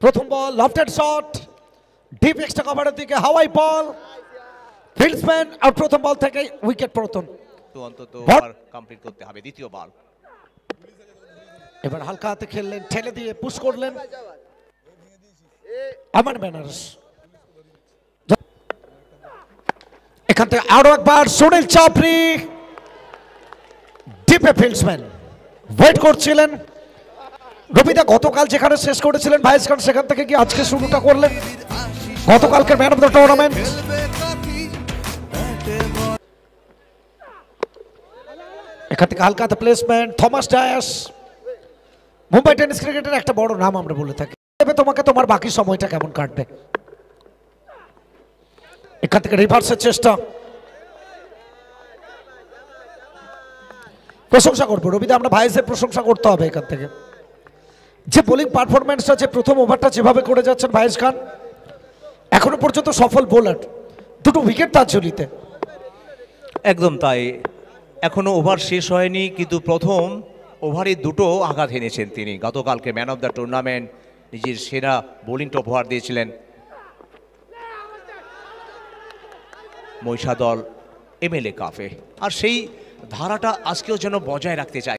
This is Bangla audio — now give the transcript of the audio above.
প্রথম বল লফটেড শট, ডিপ এক্সট্রা কভারের দিকে হাওয়াই বল, ফিল্ডসম্যান আর প্রথম বল থেকে উইকেট পতন। তো অন্তত ওভার কমপ্লিট করতে হবে দ্বিতীয় বল। এবার হালকা হাতে খেললেন, ঠেলে দিয়ে পুশ করলেন আমান বেনারস। এখান থেকে আরো একবার সুনীল চাপরি, ডিপে ফিল্ডসম্যান ওয়েট করছিলেন। রবিদা গতকাল যেখানে শেষ করেছিলেন ভাইস খান, সেখান থেকে কি আজকে শুরুটা করলেন গতকালকের ম্যান অফ দ্য টুর্নামেন্ট। এখান থেকে হালকা হাতে প্লেসমেন্ট থমাস ডায়াস, মুম্বাই টেনিস ক্রিকেটের একটা বড় নাম আমরা বলে থাকি। তোমাকে তোমার বাকি সময়টা কেমন কাটবে। এখান থেকে রিভার্সের চেষ্টা, প্রশংসা করবো রবিদা, আমরা ভাইসের প্রশংসা করতে হবে এখান থেকে। যে বোলিং পারফরমেন্সটা, যে প্রথম ওভারটা যেভাবে করে যাচ্ছেন ভাইস খান, এখনো পর্যন্ত সফল বোলার, দুটো উইকেট তার ঝুলিতে। একদম তাই, এখনো ওভার শেষ হয়নি, কিন্তু প্রথম ওভারে দুটো আঘাত এনেছেন তিনি। গতকালকে ম্যান অফ দ্য টুর্নামেন্ট নিজের সেরা বোলিংটা উপহার দিয়েছিলেন মহিষাদল MLA কাপে, আর সেই ধারাটা আজকেও যেন বজায় রাখতে চায়।